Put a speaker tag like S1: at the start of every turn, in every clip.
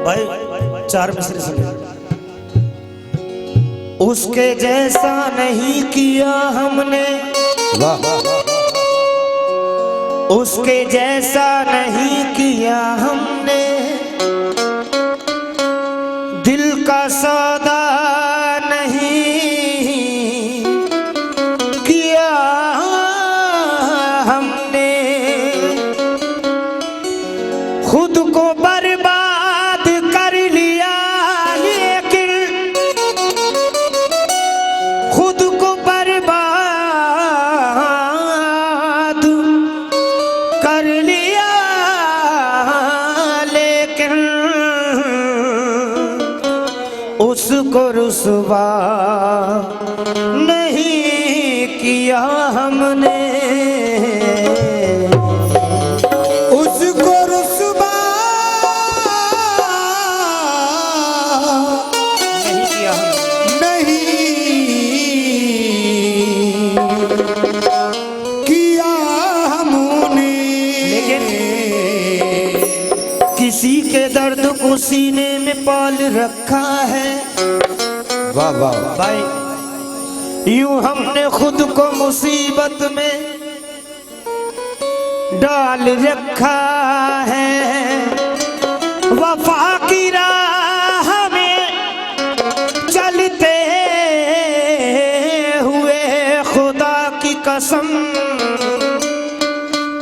S1: भाई 4 मिसरे सुनिए। उसके जैसा नहीं किया हमने, उसके जैसा नहीं किया हमने, दिल का सौदा नहीं किया हमने, खुद को बर्बाद कर लिया, लेकिन खुद को बर्बाद कर लिया, लेकिन उसको रुसवा नहीं किया हमने, उसको रुसवा नहीं किया हमने, लेकिन किसी के दर्द को सीने में पाल रखा है। वाह वाह भाई, यूं हमने खुद को मुसीबत में डाल रखा है, वफा की राह में चलते हुए खुदा की कसम,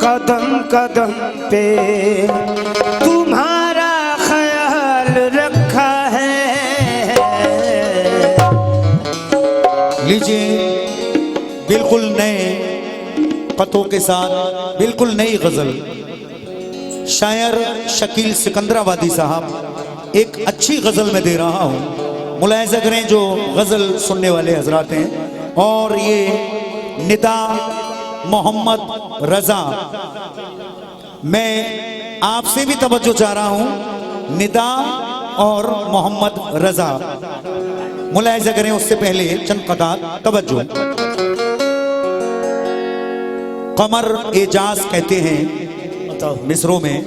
S1: कदम कदम पे तुम्हारा ख्याल रखा है।
S2: लीजिए, बिल्कुल नए पतों के साथ बिल्कुल नई गजल, शायर शकील सिकंदराबादी साहब, एक अच्छी गजल में दे रहा हूँ। मुलाहिजा करें जो गजल सुनने वाले हजरात हैं। और ये निदा मोहम्मद रजा, मैं आपसे भी तवज्जो चाह रहा हूँ। निदा और मोहम्मद रजा, मुलाहिजा करें। उससे पहले चंद कतार तवज्जो। कमर एजाज कहते हैं मिसरों में,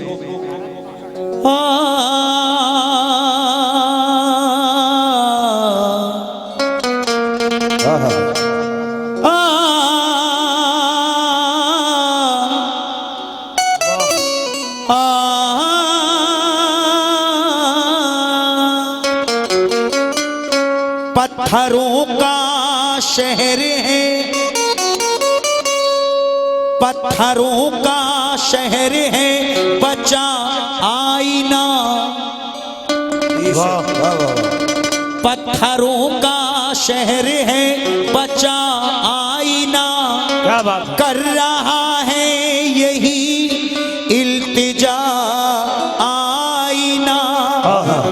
S2: पत्थरों का शहर है, पत्थरों का शहर है, बचा आईना। पत्थरों का शहर है, बचा आईना।
S1: क्या बात
S2: कर रहा है यही इल्तिजा आईना।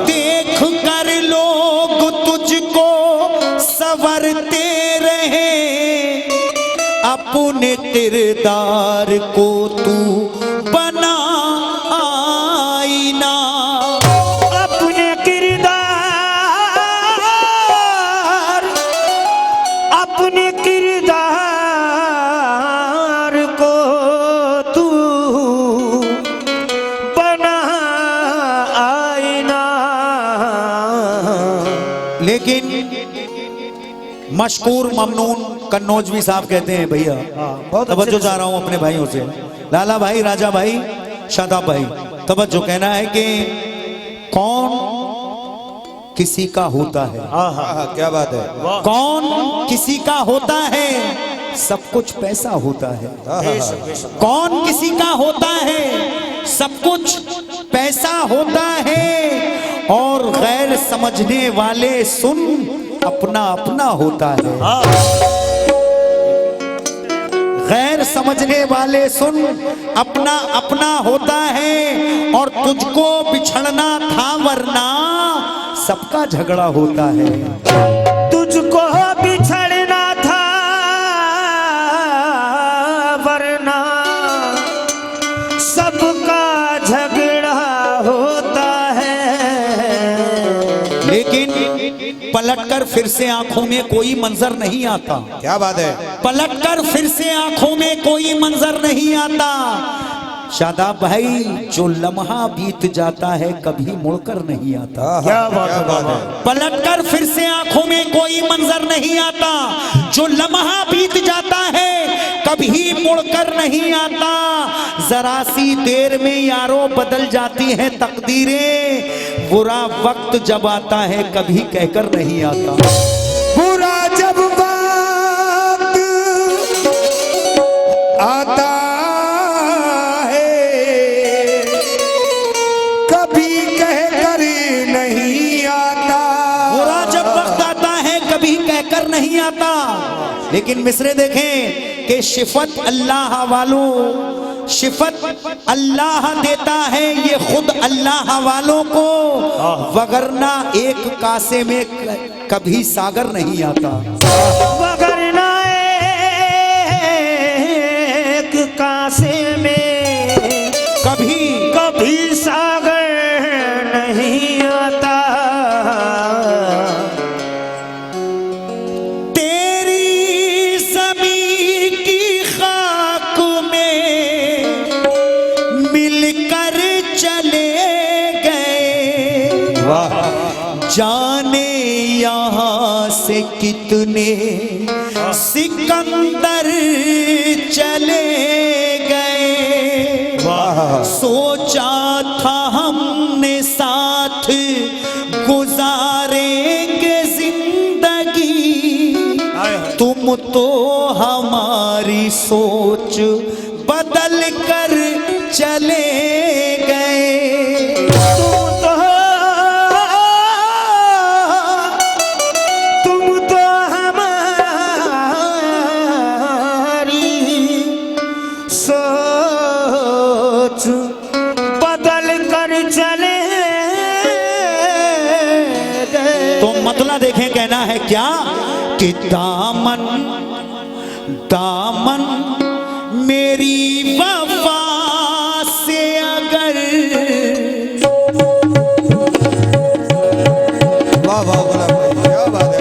S2: देख कर लोग तुझको संवरते रहे, अपने किरदार को तू बना आईना।
S1: अपने किरदार, अपने किरदार को तू बना आईना।
S2: लेकिन मशकूर ममनून कन्नौजवी साहब कहते हैं, भैया तवज्जो चाह रहा हूं अपने भाइयों से, लाला भाई, राजा भाई, शादाब भाई, तवज्जो। कहना है कि कौन किसी का होता है।
S3: क्या बात है।
S2: कौन किसी का होता है, सब कुछ पैसा होता है। कौन किसी का होता है, सब कुछ पैसा होता है। और गैर समझने वाले सुन, अपना अपना होता है। गैर समझने वाले सुन, अपना अपना होता है। और तुझको बिछड़ना था वरना सबका झगड़ा होता है।
S1: तुझको बिछड़ना था वरना सबका झगड़ा होता है।
S2: लेकिन पलटकर फिर से आंखों में कोई मंजर नहीं आता।
S3: क्या बात है।
S2: पलटकर फिर से आंखों में कोई मंजर नहीं आता। शादाब भाई, जो लम्हा बीत जाता है कभी मुड़कर नहीं आता।
S1: क्या बात है बाबा।
S2: पलटकर फिर से आंखों में कोई मंजर नहीं आता। जो लम्हा बीत जाता है कभी मुड़कर नहीं आता। जरा सी देर में यारों बदल जाती है तकदीरें। बुरा वक्त जब आता है कभी कहकर नहीं आता।
S1: बुरा जब वक्त आता है कभी कहकर नहीं आता।
S2: बुरा जब वक्त आता है कभी कहकर नहीं आता। लेकिन मिसरे देखें कि शिफत अल्लाह वालों, शिफत अल्लाह देता है ये खुद अल्लाह वालों को, वगरना एक कासे में कभी सागर नहीं आता।
S1: वगरना एक कासे में कभी सागर नहीं आता।
S2: तेरी ज़मीं की खाक में मिलकर चले गए। जाने यहाँ से कितने सिकंदर चले गए। सोचा था हमने साथ गुजारेंगे जिंदगी, तुम तो हमारी सोच बदल कर चले गए।
S1: तुम तो हमारी सोच बदल कर चले गए।
S2: तो मतलब देखें कहना है क्या कि दामन दामन मेरी वफा से अगर,
S1: वाह वाह गुलाब भाई, क्या बात है।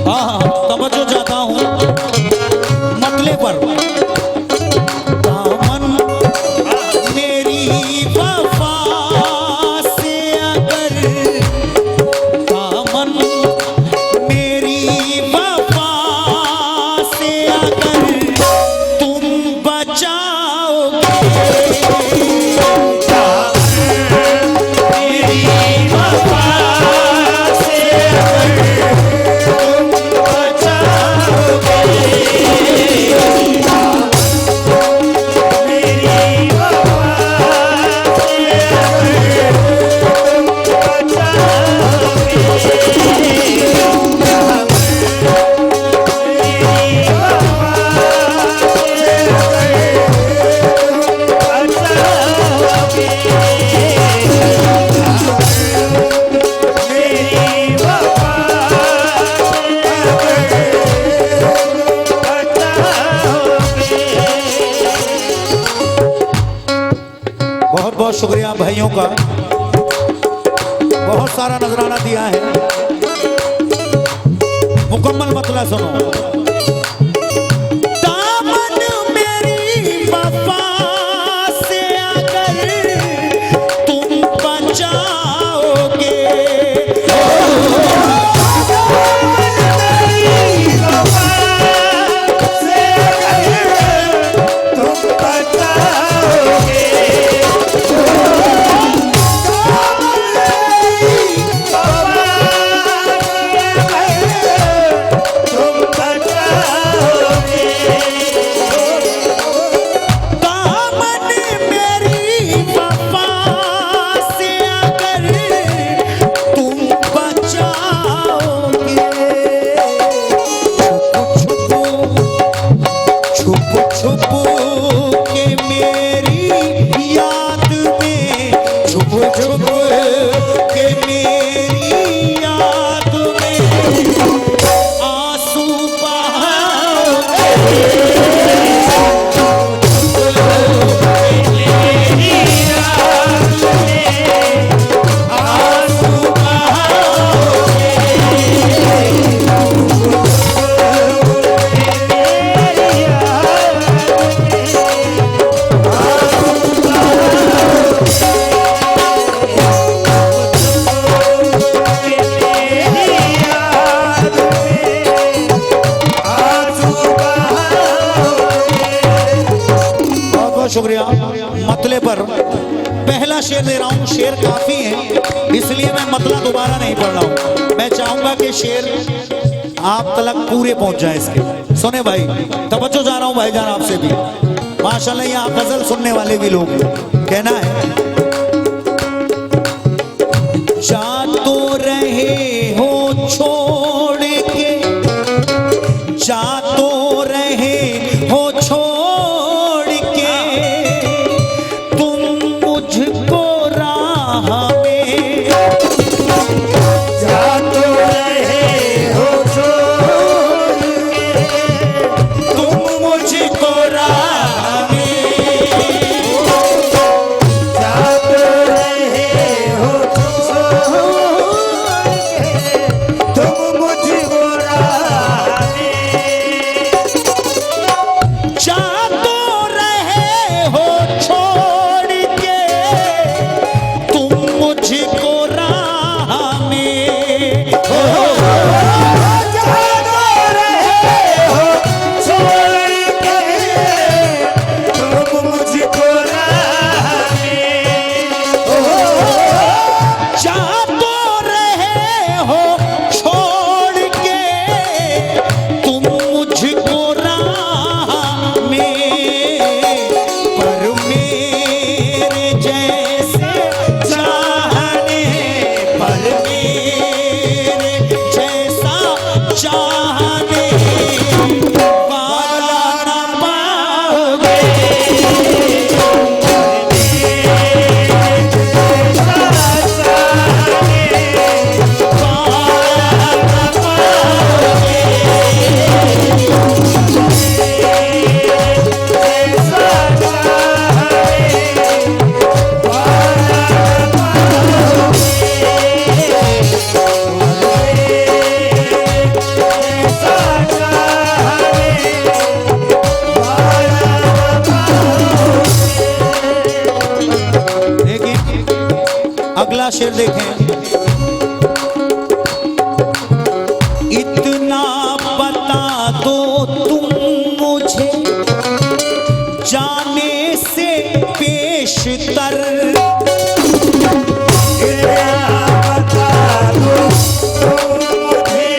S1: वाह
S2: तवज्जो चाहता हूं मतले पर। दामन मेरी वफा से अगर, दामन मेरी वफा से अगर तुम बचाओगे, मेरी वफा से बहुत बहुत शुक्रिया भाइयों का, बहुत सारा नजराना दिया है। मुकम्मल मतला सुनो। दामन मेरी वफा से अगर तुम बचाओगे,
S1: तुम
S2: शुक्रिया। मतले पर पहला शेर दे रहा हूँ, शेर काफी है इसलिए मैं मतला दोबारा नहीं पढ़ रहा हूँ। मैं चाहूंगा कि शेर आप तक पूरे पहुंच जाए इसके। सुने भाई, तवज्जो जा रहा हूँ भाईजान आपसे भी, माशाल्लाह यहाँ गजल सुनने वाले भी लोग हैं। कहना है, जा तो रहे हो छोड़ के, जा तो रहे हो छोड़ के, तुम मुझको राह में,
S1: जा तो रहे हो छोड़ के,
S2: तुम मुझको राह में,
S1: जा तो रहे हो छोड़ के, तुम मुझको राह में,
S2: जा तो रहे हो छोड़ के, तुम मुझको राह में,
S1: जा तो रहे हो छोड़ के, तुम मुझको राह में,
S2: जा तो रहे हो छोड़ के, तुम मुझको राह में, पर मेरे जैसे चाहने, पर मेरे जैसा चाहने वाला न पाओगे, देखिए अगला शेर देखें, इतना बता दो तुम मुझे जाने से पेशतर,
S1: बता दो तुम मुझे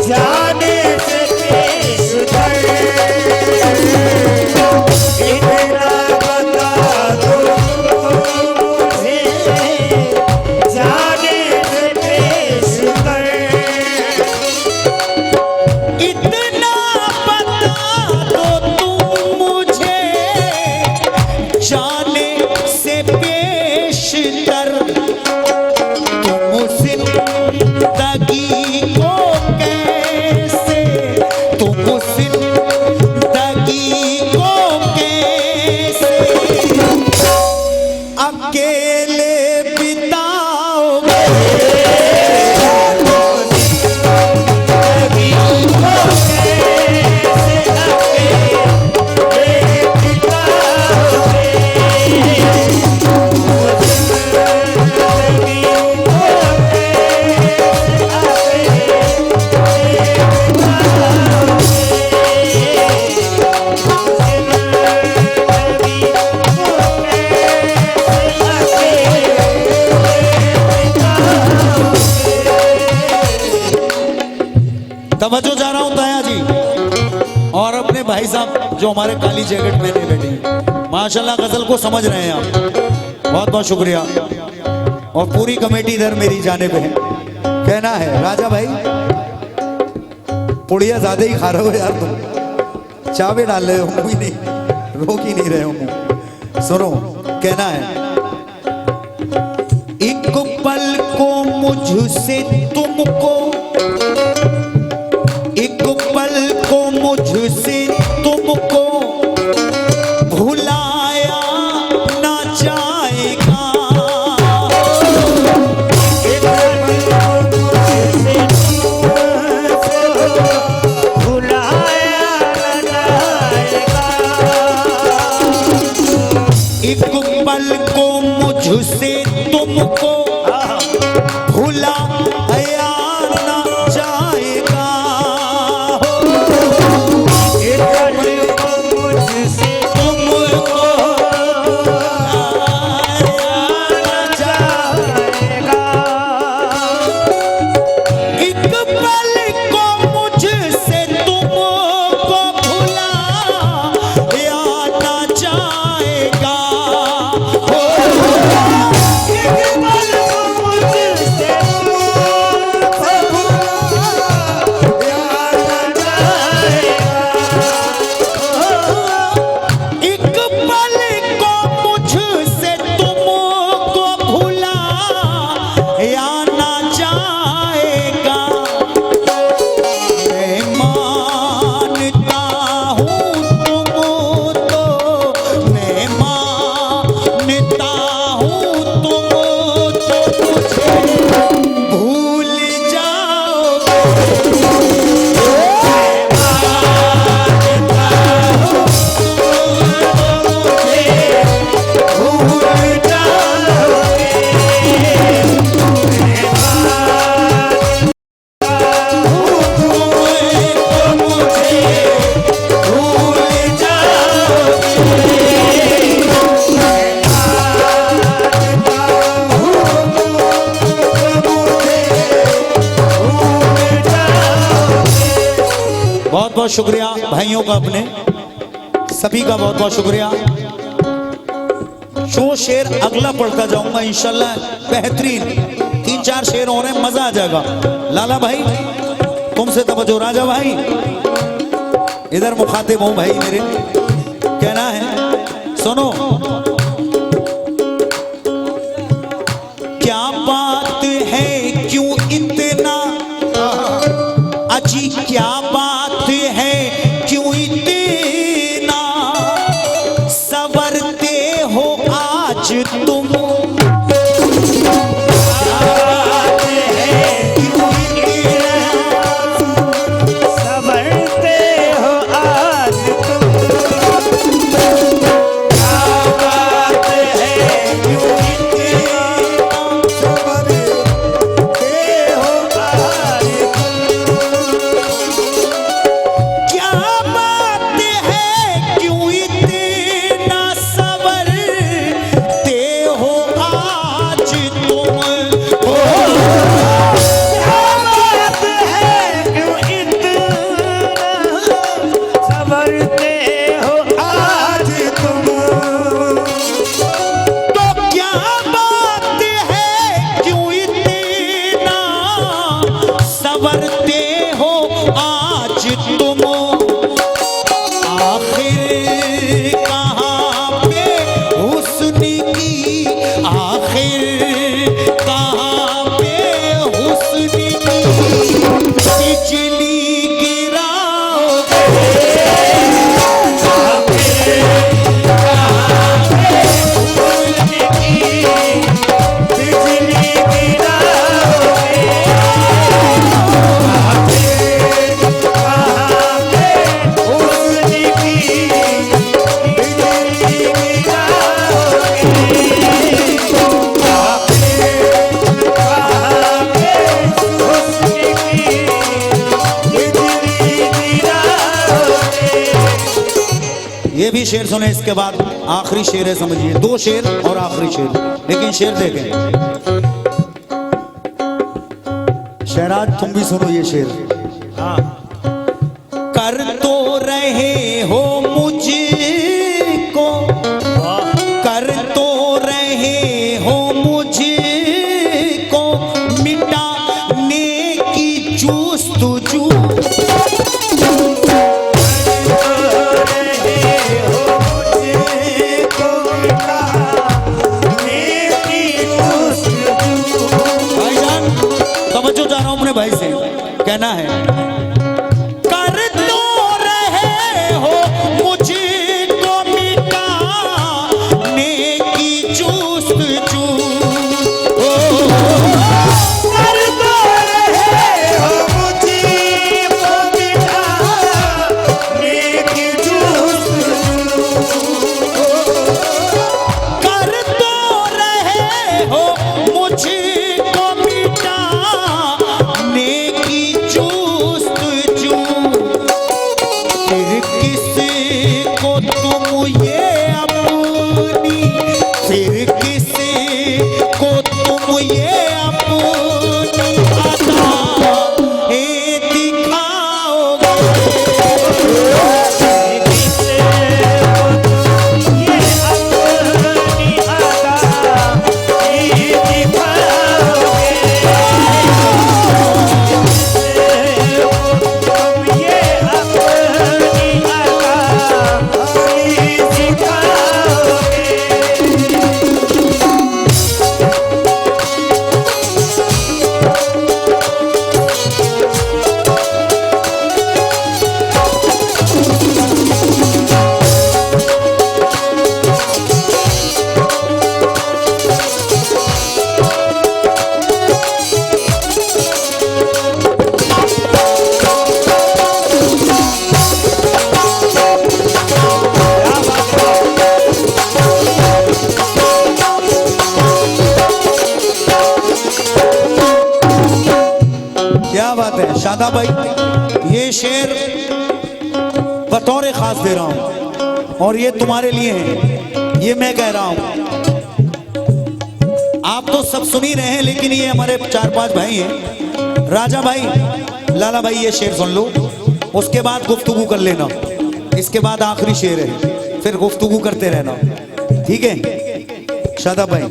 S1: जाने से पेशतर, इतना बता दो तुम मुझे जाने से पेशतर,
S2: इतना बता दो तुम मुझे जाने से पेशतर, तुम जिंदगी को कैसे, तुम जिंदगी को कैसे अकेले बिताओगे, तवज्जो जा रहा हूं ताया जी और अपने भाई साहब जो हमारे काली जैकेट पहने बैठे हैं, माशाल्लाह गजल को समझ रहे हैं आप, बहुत बहुत शुक्रिया। और पूरी कमेटी इधर मेरी जानिब है। कहना है, राजा भाई पुड़िया ज्यादा ही खा रहे हो यार तुम, चावे डाल रहे हो, मुंह ही नहीं रोक ही नहीं रहे हो मुंह। सुनो, कहना है, एक पल को मुझसे तुमको, एक पल को मुझसे तुमको भुलाया ना जाएगा,
S1: एक पल को मुझसे तुमको भुलाया न जाएगा,
S2: एक पल को मुझसे तुमको भुलाया ना जाएगा,
S1: एक पल को मुझसे
S2: बहुत बहुत शुक्रिया भाइयों का, अपने सभी का बहुत बहुत शुक्रिया। जो शेर अगला पढ़ता जाऊंगा इंशाल्लाह बेहतरीन 3-4 शेर हो रहे हैं, मजा आ जाएगा। लाला भाई तुमसे तवज्जो, राजा भाई इधर मुखातिब हूं भाई, मेरे कहना है सुनो। क्या बात है क्यों इतना अजी, क्या बात है क्यों इतना सवरते हो आज तुम। ये भी शेर सुने, इसके बाद आखिरी शेर है, समझिए 2 शेर और आखिरी शेर, लेकिन शेर देखें। शहराज तुम भी सुनो ये शेर। कर तो रहे हो मुझको, कर तो रहे हो मुझको मिटाने की जुस्तजू। भाई से कहना है, कर तो रहे हो मुझको मिटाने की जुस्तजू, कर तो रहे हो मुझको मिटाने की जुस्तजू, कर तो रहे हो मुझको शादा भाई, ये शेर बतौर खास दे रहा हूं और ये तुम्हारे लिए है, ये मैं कह रहा हूं। आप तो सब सुन ही रहे हैं, लेकिन ये हमारे 4-5 भाई हैं। राजा भाई, लाला भाई, ये शेर सुन लो। उसके बाद गुफ्तगू कर लेना, इसके बाद आखिरी शेर है, फिर गुफ्तगू करते रहना, ठीक है शादाब भाई।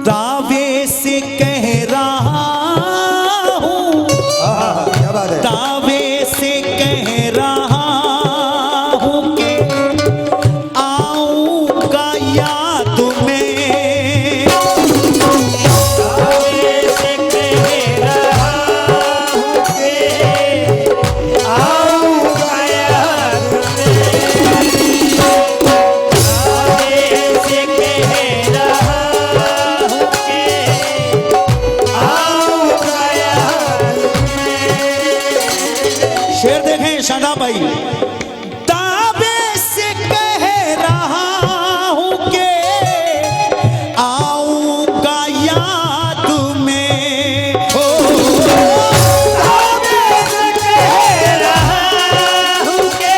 S2: दावे से कह रहा हूं,
S1: क्या बात है।
S2: दावे से कह रहा हूं कि आऊंगा याद में,
S1: दावे से कह रहा हूं कि आऊंगा याद में, दावे से कह रहा हूं कि आऊंगा याद में।
S2: शेर देखें शादाब भाई। दावे से कह रहा हूं कि आऊंगा याद में, हो
S1: दावे से कह रहा हूं कि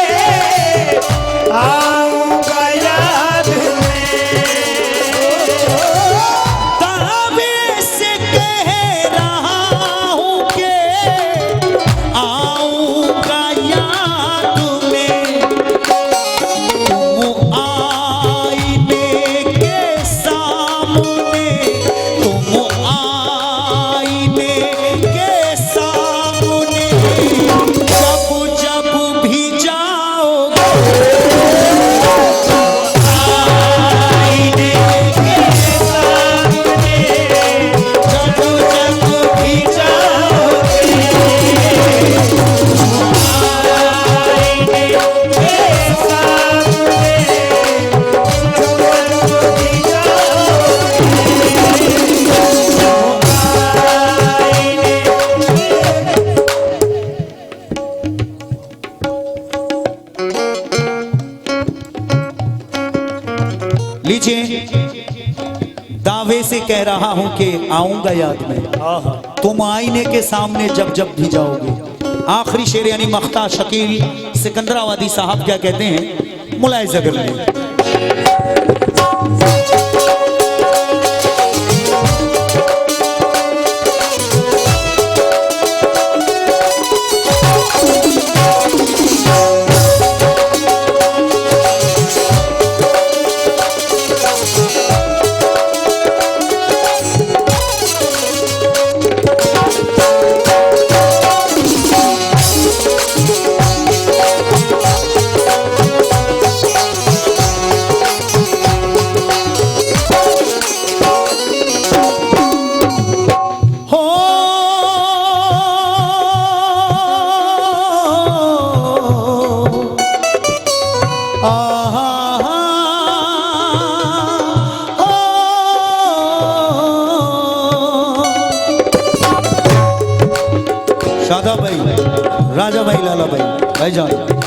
S1: आऊंगा याद में,
S2: दावे से कह रहा हूं कि आऊंगा याद में। तुम आईने के सामने, तुम आईने के सामने जब जब भी जाओगे, आईने के सामने जब जब भी जाओगे, लीजिए। दावे से कह रहा हूं कि आऊंगा याद में, तुम आईने के सामने जब जब भी जाओगे। आखिरी शेर यानी मख्ता शकील सिकंदराबादी साहब क्या कहते हैं, मुलाहिजा कर लें। शादाब भाई, राजा भाई, लाला भाई, भाईजान।